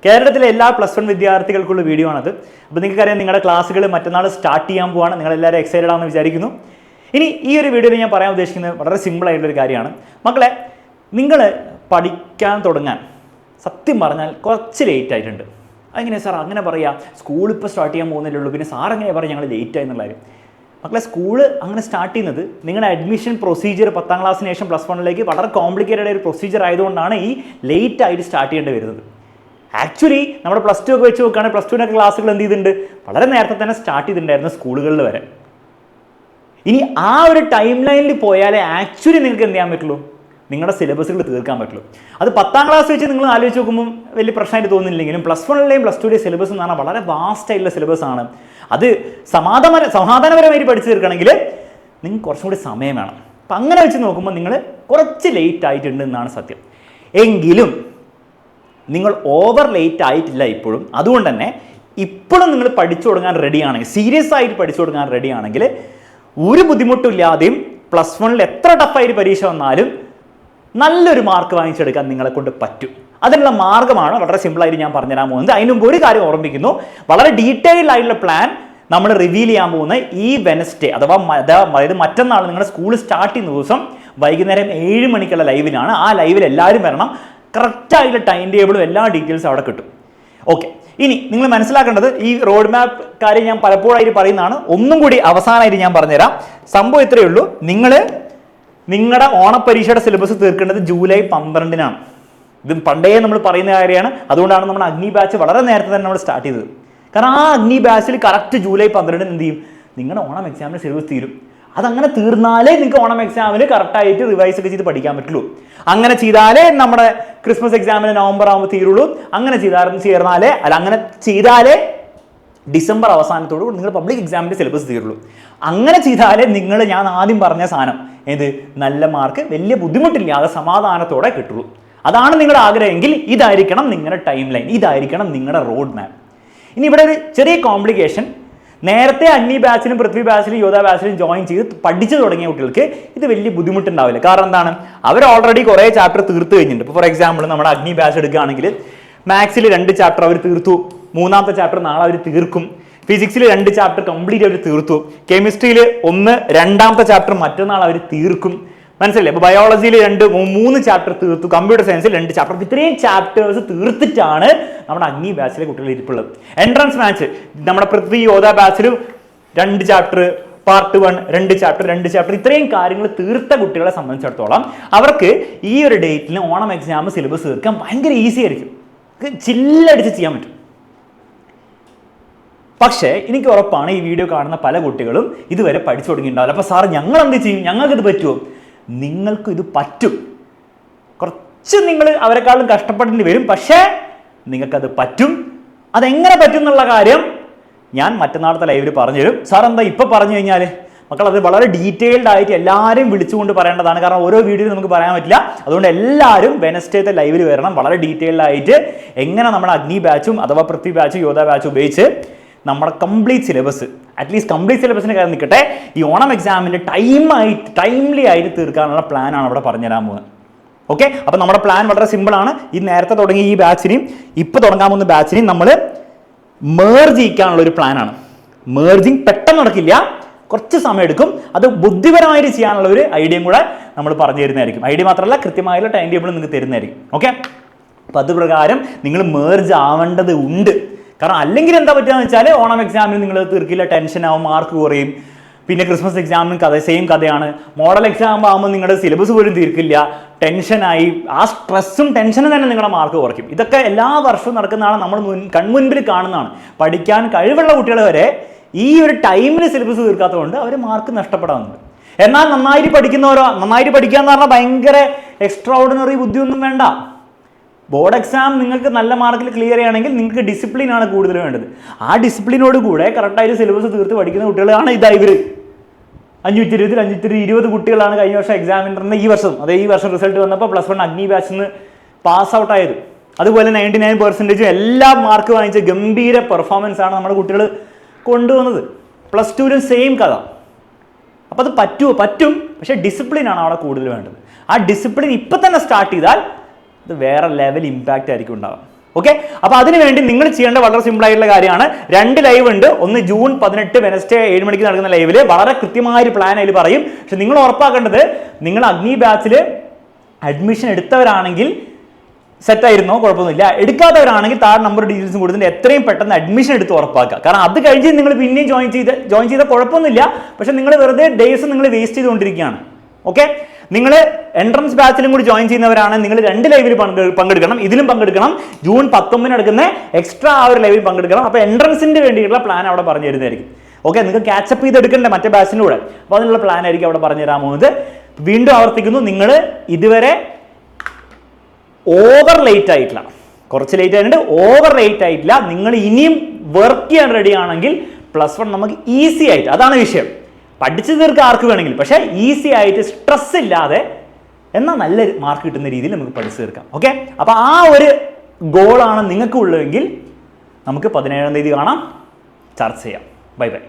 കേരളത്തിലെ എല്ലാ +1 വിദ്യാർത്ഥികൾക്കുള്ള വീഡിയോ ആണത്. അപ്പോൾ നിങ്ങൾക്കറിയാം നിങ്ങളുടെ ക്ലാസ്സുകൾ മറ്റന്നാൾ സ്റ്റാർട്ട് ചെയ്യാൻ പോവാണ്. നിങ്ങളെല്ലാവരും എക്സൈറ്റഡ് ആണെന്ന് വിചാരിക്കുന്നു. ഇനി ഈ ഒരു വീഡിയോയിൽ ഞാൻ പറയാൻ ഉദ്ദേശിക്കുന്നത് വളരെ സിമ്പിളായിട്ടുള്ളൊരു കാര്യമാണ്. മക്കളെ, നിങ്ങൾ പഠിക്കാൻ തുടങ്ങാൻ സത്യം പറഞ്ഞാൽ കുറച്ച് ലേറ്റ് ആയിട്ടുണ്ട്. അതെങ്ങനെയാണ് സാർ അങ്ങനെ പറയുക? സ്കൂൾ ഇപ്പോൾ സ്റ്റാർട്ട് ചെയ്യാൻ പോകുന്നില്ലേ ഉള്ളൂ, പിന്നെ സാർ എങ്ങനെയാണ് പറയുക ഞങ്ങൾ ലേറ്റ് ആയി എന്നുള്ള കാര്യം? മക്കളെ, സ്കൂള് അങ്ങനെ സ്റ്റാർട്ട് ചെയ്യുന്നത് നിങ്ങളുടെ അഡ്മിഷൻ പ്രൊസീജിയർ 10ാം ക്ലാസ്സിന് ശേഷം +1 വളരെ കോംപ്ലിക്കേറ്റഡ് ആയ ഒരു പ്രൊസീജിയർ ആയതുകൊണ്ടാണ് ഈ ലേറ്റ് ആയിട്ട് സ്റ്റാർട്ട് ചെയ്യേണ്ടി വരുന്നത്. ആക്ച്വലി നമ്മുടെ +2 ഒക്കെ വെച്ച് നോക്കുകയാണെങ്കിൽ +2 ക്ലാസ്സുകൾ എന്ത് ചെയ്തിട്ടുണ്ട്, വളരെ നേരത്തെ തന്നെ സ്റ്റാർട്ട് ചെയ്തിട്ടുണ്ടായിരുന്നു സ്കൂളുകളിൽ വരെ. ഇനി ആ ഒരു ടൈം ലൈനിൽ പോയാലേ ആക്ച്വലി നിങ്ങൾക്ക് എന്ത് ചെയ്യാൻ പറ്റുള്ളൂ, നിങ്ങളുടെ സിലബസുകൾ തീർക്കാൻ പറ്റുള്ളൂ. അത് 10ാം ക്ലാസ് വെച്ച് നിങ്ങൾ ആലോചിച്ച് നോക്കുമ്പോൾ വലിയ പ്രശ്നമായിട്ട് തോന്നുന്നില്ലെങ്കിലും +1ലെയും +2ലെയും സിലബസ് എന്ന് പറഞ്ഞാൽ വളരെ വാസ്റ്റ് ആയിട്ടുള്ള സിലബസ് ആണ്. അത് സമാധാനപരമായിട്ട് പഠിച്ചു തീർക്കണമെങ്കിൽ നിങ്ങൾക്ക് കുറച്ചും കൂടി സമയം വേണം. അപ്പം അങ്ങനെ വെച്ച് നോക്കുമ്പോൾ നിങ്ങൾ കുറച്ച് ലേറ്റ് ആയിട്ടുണ്ട് എന്നാണ് സത്യം. എങ്കിലും നിങ്ങൾ ഓവർ ലേറ്റ് ആയിട്ടില്ല ഇപ്പോഴും. അതുകൊണ്ട് തന്നെ ഇപ്പോഴും നിങ്ങൾ പഠിച്ചു തുടങ്ങാൻ റെഡിയാണെങ്കിൽ, സീരിയസ് ആയിട്ട് പഠിച്ചു തുടങ്ങാൻ റെഡിയാണെങ്കിൽ ഒരു ബുദ്ധിമുട്ടില്ലാതെയും +1 എത്ര ടഫായിട്ട് പരീക്ഷ വന്നാലും നല്ലൊരു മാർക്ക് വാങ്ങിച്ചെടുക്കാൻ നിങ്ങളെ കൊണ്ട് പറ്റും. അതിനുള്ള മാർഗ്ഗമാണ് വളരെ സിമ്പിളായിട്ട് ഞാൻ പറഞ്ഞുതരാൻ പോകുന്നത്. അതിന് മുമ്പ് ഒരു കാര്യം ഓർമ്മിക്കുന്നു, വളരെ ഡീറ്റെയിൽഡ് ആയിട്ടുള്ള പ്ലാൻ നമ്മൾ റിവീൽ ചെയ്യാൻ പോകുന്ന ഈ വെനസ്ഡേ അതായത് മറ്റന്നാൾ നിങ്ങളുടെ സ്കൂൾ സ്റ്റാർട്ട് ചെയ്യുന്ന ദിവസം വൈകുന്നേരം 7 മണിക്കുള്ള ലൈവിലാണ്. ആ ലൈവിൽ എല്ലാവരും വരണം. കറക്റ്റായിട്ടുള്ള ടൈം ടേബിളും എല്ലാ ഡീറ്റെയിൽസും അവിടെ കിട്ടും. ഓക്കെ, ഇനി നിങ്ങൾ മനസ്സിലാക്കേണ്ടത്, ഈ റോഡ് മാപ്പ് കാര്യം ഞാൻ പലപ്പോഴായിട്ട് പറയുന്നതാണ്. ഒന്നും കൂടി അവസാനമായിട്ട് ഞാൻ പറഞ്ഞുതരാം. സംഭവം ഇത്രയേ ഉള്ളൂ. നിങ്ങളുടെ ഓണപ്പരീക്ഷയുടെ സിലബസ് തീർക്കേണ്ടത് ജൂലൈ 12-നാണ്. ഇത് പണ്ടേ നമ്മൾ പറയുന്ന കാര്യമാണ്. അതുകൊണ്ടാണ് നമ്മുടെ അഗ്നി ബാച്ച് വളരെ നേരത്തെ തന്നെ നമ്മൾ സ്റ്റാർട്ട് ചെയ്തത്. കാരണം ആ അഗ്നി ബാച്ചിൽ കറക്റ്റ് ജൂലൈ 12 എന്ത് ചെയ്യും, നിങ്ങളുടെ ഓണം എക്സാമിന് സിലബസ് തീരും. അതങ്ങനെ തീർന്നാലേ നിങ്ങൾക്ക് ഓണം എക്സാമിന് കറക്റ്റായിട്ട് റിവൈസ് ഒക്കെ ചെയ്ത് പഠിക്കാൻ പറ്റുള്ളൂ. അങ്ങനെ ചെയ്താലേ നമ്മുടെ ക്രിസ്മസ് എക്സാമിന് നവംബർ ആകുമ്പോൾ തീരുള്ളൂ. അങ്ങനെ ചെയ്താലേ ഡിസംബർ അവസാനത്തോട് നിങ്ങൾ പബ്ലിക് എക്സാമിൻ്റെ സിലബസ് തീരുള്ളൂ. അങ്ങനെ ചെയ്താലേ ഞാൻ ആദ്യം പറഞ്ഞ സാധനം നല്ല മാർക്ക് വലിയ ബുദ്ധിമുട്ടില്ലാതെ സമാധാനത്തോടെ കിട്ടുള്ളൂ. അതാണ് നിങ്ങളുടെ ആഗ്രഹമെങ്കിൽ ഇതായിരിക്കണം നിങ്ങളുടെ ടൈം ലൈൻ, ഇതായിരിക്കണം നിങ്ങളുടെ റോഡ് മാപ്പ്. ഇനി ഇവിടെ ഒരു ചെറിയ കോംപ്ലിക്കേഷൻ. നേരത്തെ അഗ്നി ബാച്ചിലും പൃഥ്വി ബാച്ചിലും യോധ ബാച്ചിലും ജോയിൻ ചെയ്ത് പഠിച്ചു തുടങ്ങിയ കുട്ടികൾക്ക് ഇത് വലിയ ബുദ്ധിമുട്ടുണ്ടാവില്ല. കാരണം എന്താണ്, അവർ ഓൾറെഡി കുറേ ചാപ്റ്റർ തീർത്ത് കഴിഞ്ഞിട്ടുണ്ട്. ഇപ്പോൾ ഫോർ എക്സാമ്പിൾ നമ്മുടെ അഗ്നി ബാച്ച് എടുക്കുകയാണെങ്കിൽ മാത്സിൽ 2 ചാപ്റ്റർ അവർ തീർത്തു, 3ാമത്തെ ചാപ്റ്റർ നാളെ അവർ തീർക്കും. ഫിസിക്സിൽ 2 ചാപ്റ്റർ കംപ്ലീറ്റ് അവർ തീർത്തു. കെമിസ്ട്രിയിൽ 1, 2ാമത്തെ ചാപ്റ്റർ മറ്റന്നാൾ അവർ തീർക്കും. മനസ്സിലല്ലേ? ഇപ്പോൾ ബയോളജിയിൽ 3 ചാപ്റ്റർ തീർത്തു, കമ്പ്യൂട്ടർ സയൻസിൽ 2 ചാപ്റ്റർ. ഇത്രയും ചാപ്റ്റേഴ്സ് തീർത്തിട്ടാണ് നമ്മുടെ അഗ്നി ബാച്ചിലെ കുട്ടികൾ ഇരിപ്പുള്ളത്. എൻട്രൻസ് മാത്സ് നമ്മുടെ Prithvi Yodha ബാച്ചിലും 2 chapter, part 1 2 chapter ഇത്രയും കാര്യങ്ങൾ തീർത്ത കുട്ടികളെ സംബന്ധിച്ചിടത്തോളം അവർക്ക് ഈ ഒരു ഡേറ്റിന് ഓണം എക്സാം സിലബസ് തീർക്കാൻ ഭയങ്കര ഈസി ആയിരിക്കും. ചില്ലടിച്ച് ചെയ്യാൻ പറ്റും. പക്ഷേ എനിക്ക് ഉറപ്പാണ് ഈ വീഡിയോ കാണുന്ന പല കുട്ടികളും ഇതുവരെ പഠിച്ചു തുടങ്ങിയിട്ടുണ്ടാവില്ല. അപ്പോൾ സാർ ഞങ്ങൾ എന്ത് ചെയ്യും, ഞങ്ങൾക്കിത് പറ്റുമോ? നിങ്ങൾക്ക് ഇത് പറ്റും. കുറച്ച് നിങ്ങൾ അവരെക്കാളും കഷ്ടപ്പെടേണ്ടി വരും, പക്ഷേ നിങ്ങൾക്കത് പറ്റും. അതെങ്ങനെ പറ്റും എന്നുള്ള കാര്യം ഞാൻ മറ്റന്നാളത്തെ ലൈവിൽ പറഞ്ഞുതരും. സാർ എന്താ ഇപ്പം പറഞ്ഞു കഴിഞ്ഞാൽ? മക്കൾ, അത് വളരെ ഡീറ്റെയിൽഡ് ആയിട്ട് എല്ലാവരും വിളിച്ചുകൊണ്ട് പറയേണ്ടതാണ്. കാരണം ഓരോ വീഡിയോയിൽ നമുക്ക് പറയാൻ പറ്റില്ല. അതുകൊണ്ട് എല്ലാവരും വെനസ്ഡേത്തെ ലൈവിൽ വരണം. വളരെ ഡീറ്റെയിൽഡ് ആയിട്ട് എങ്ങനെ നമ്മുടെ അഗ്നി ബാച്ചും അഥവാ പൃഥ്വി ബാച്ചും യോധ ബാച്ചും ഉപയോഗിച്ച് നമ്മുടെ കംപ്ലീറ്റ് സിലബസ്, അറ്റ്ലീസ്റ്റ് കംപ്ലീറ്റ് സിലബസിന് കാര്യം നിൽക്കട്ടെ, ഈ ഓണം എക്സാമിൻ്റെ ടൈംലി ആയിട്ട് തീർക്കാനുള്ള പ്ലാനാണ് അവിടെ പറഞ്ഞുതരാൻ പോകുന്നത്. ഓക്കെ, അപ്പോൾ നമ്മുടെ പ്ലാൻ വളരെ സിമ്പിളാണ്. ഈ നേരത്തെ തുടങ്ങിയ ഈ ബാച്ചിനെയും ഇപ്പോൾ തുടങ്ങാൻ പോകുന്ന ബാച്ചിനെയും നമ്മൾ മേർജ് ചെയ്യിക്കാനുള്ള ഒരു പ്ലാനാണ്. മേർജിങ് പെട്ടെന്ന് നടക്കില്ല, കുറച്ച് സമയം എടുക്കും. അത് ബുദ്ധിപരമായിട്ട് ചെയ്യാനുള്ള ഒരു ഐഡിയയും കൂടെ നമ്മൾ പറഞ്ഞു തരുന്നതായിരിക്കും. ഐഡിയ മാത്രമല്ല, കൃത്യമായുള്ള ടൈം ടേബിൾ നിങ്ങൾക്ക് തരുന്നതായിരിക്കും. ഓക്കെ, അപ്പോൾ അതുപ്രകാരം നിങ്ങൾ മേർജ് ആവേണ്ടത് ഉണ്ട്. കാരണം അല്ലെങ്കിൽ എന്താ പറ്റുകയെന്ന് വെച്ചാൽ ഓണം എക്സാമിന് നിങ്ങൾ തീർക്കില്ല, ടെൻഷനാവും, മാർക്ക് കുറയും. പിന്നെ ക്രിസ്മസ് എക്സാമിന് സെയിം കഥയാണ്. മോഡൽ എക്സാം ആകുമ്പോൾ നിങ്ങളുടെ സിലബസ് പോലും തീർക്കില്ല, ടെൻഷനായി. ആ സ്ട്രെസ്സും ടെൻഷനും തന്നെ നിങ്ങളുടെ മാർക്ക് കുറയ്ക്കും. ഇതൊക്കെ എല്ലാ വർഷവും നടക്കുന്നതാണ്, നമ്മൾ കൺമുൻപിൽ കാണുന്നതാണ്. പഠിക്കാൻ കഴിവുള്ള കുട്ടികൾ വരെ ഈ ഒരു ടൈമിന് സിലബസ് തീർക്കാത്തതുകൊണ്ട് അവർ മാർക്ക് നഷ്ടപ്പെടാറുണ്ട്. എന്നാൽ നന്നായിട്ട് പഠിക്കുന്നവരോ, നന്നായിട്ട് പഠിക്കുക എന്ന് പറഞ്ഞാൽ ഭയങ്കര എക്സ്ട്രാ ഓർഡിനറി ബുദ്ധിയൊന്നും വേണ്ട. ബോർഡ് എക്സാം നിങ്ങൾക്ക് നല്ല മാർക്കിൽ ക്ലിയർ ചെയ്യുകയാണെങ്കിൽ നിങ്ങൾക്ക് ഡിസിപ്ലിനാണ് കൂടുതൽ വേണ്ടത്. ആ ഡിസിപ്ലിനോട് കൂടെ കറക്റ്റായിട്ട് സിലബസ് തീർത്ത് പഠിക്കുന്ന കുട്ടികളാണ് ഇവർ. 520 520 കുട്ടികളാണ് കഴിഞ്ഞ വർഷം എക്സാമിനറിന് ഈ വർഷം റിസൾട്ട് വന്നപ്പോൾ +1 അഗ്നി ബാച്ചിൽ നിന്ന് പാസ് ഔട്ട് ആയത്. അതുപോലെ 99% എല്ലാ മാർക്ക് വാങ്ങിച്ച ഗംഭീര പെർഫോമൻസ് ആണ് നമ്മുടെ കുട്ടികൾ കൊണ്ടുവന്നത്. +2 സെയിം കഥ. അപ്പോൾ അത് പറ്റും, പക്ഷേ ഡിസിപ്ലിനാണ് അവിടെ കൂടുതൽ വേണ്ടത്. ആ ഡിസിപ്ലിൻ ഇപ്പം തന്നെ സ്റ്റാർട്ട് ചെയ്താൽ ഇത് വേറെ ലെവൽ ഇമ്പാക്റ്റ് ആയിരിക്കും ഉണ്ടാവുക. ഓക്കെ, അപ്പോൾ അതിനുവേണ്ടി നിങ്ങൾ ചെയ്യേണ്ട വളരെ സിമ്പിൾ ആയിട്ടുള്ള കാര്യമാണ്. 2 ലൈവ് ഉണ്ട്. ഒന്ന് ജൂൺ 18 വെനസ്ഡേ 7 മണിക്ക് നടക്കുന്ന ലൈവിൽ വളരെ കൃത്യമായ ഒരു പ്ലാൻ അതിൽ പറയും. പക്ഷെ നിങ്ങൾ ഉറപ്പാക്കേണ്ടത് നിങ്ങൾ അഗ്നി ബാച്ചിൽ അഡ്മിഷൻ എടുത്തവരാണെങ്കിൽ സെറ്റായിരുന്നോ കുഴപ്പമൊന്നുമില്ല, എടുക്കാത്തവരാണെങ്കിൽ താഴെ നമ്പർ ഡീറ്റെയിൽസും കൊടുത്തിട്ട് എത്രയും പെട്ടെന്ന് അഡ്മിഷൻ എടുത്ത് ഉറപ്പാക്കുക. കാരണം അത് കഴിഞ്ഞ് നിങ്ങൾ പിന്നെയും ജോയിൻ ചെയ്ത കുഴപ്പമൊന്നുമില്ല, പക്ഷെ നിങ്ങൾ വെറുതെ ഡേയ്സ് നിങ്ങൾ വേസ്റ്റ് ചെയ്തുകൊണ്ടിരിക്കുകയാണ്. ഓക്കെ, നിങ്ങൾ എൻട്രൻസ് ബാച്ചിലും കൂടി ജോയിൻ ചെയ്യുന്നവരാണ്, നിങ്ങൾ 2 ലൈവിൽ പങ്കെടുക്കണം, ഇതിലും പങ്കെടുക്കണം. ജൂൺ 19 നടക്കുന്ന എക്സ്ട്രാ ആ ഒരു ലൈവിൽ പങ്കെടുക്കണം. അപ്പോൾ എൻട്രൻസിന് വേണ്ടിയിട്ടുള്ള പ്ലാൻ അവിടെ പറഞ്ഞു തരുന്നതായിരിക്കും. ഓക്കെ, നിങ്ങൾക്ക് ക്യാച്ചപ്പ് ചെയ്തെടുക്കണ്ടേ മറ്റേ ബാച്ചിൻ്റെ കൂടെ, അപ്പോൾ അതിനുള്ള പ്ലാൻ ആയിരിക്കും അവിടെ പറഞ്ഞു തരാൻ പോകുന്നത്. വീണ്ടും ആവർത്തിക്കുന്നു, നിങ്ങൾ ഇതുവരെ ഓവർ ലേറ്റ് ആയിട്ടില്ല, കുറച്ച് ലേറ്റ് ആയിട്ടുണ്ട്, ഓവർ ലേറ്റ് ആയിട്ടില്ല. നിങ്ങൾ ഇനിയും വർക്ക് ചെയ്യാൻ റെഡി ആണെങ്കിൽ +1 നമുക്ക് ഈസി ആയിട്ട്, അതാണ് വിഷയം, പഠിച്ചു തീർക്കുക ആർക്ക് വേണമെങ്കിലും, പക്ഷേ ഈസി ആയിട്ട് സ്ട്രെസ് ഇല്ലാതെ എന്നാൽ നല്ല മാർക്ക് കിട്ടുന്ന രീതിയിൽ നമുക്ക് പഠിച്ചു തീർക്കാം. ഓക്കെ, അപ്പോൾ ആ ഒരു ഗോളാണ് നിങ്ങൾക്ക് ഉള്ളതെങ്കിൽ നമുക്ക് 17-ാം തീയതി കാണാം, ചർച്ച ചെയ്യാം. Bye bye.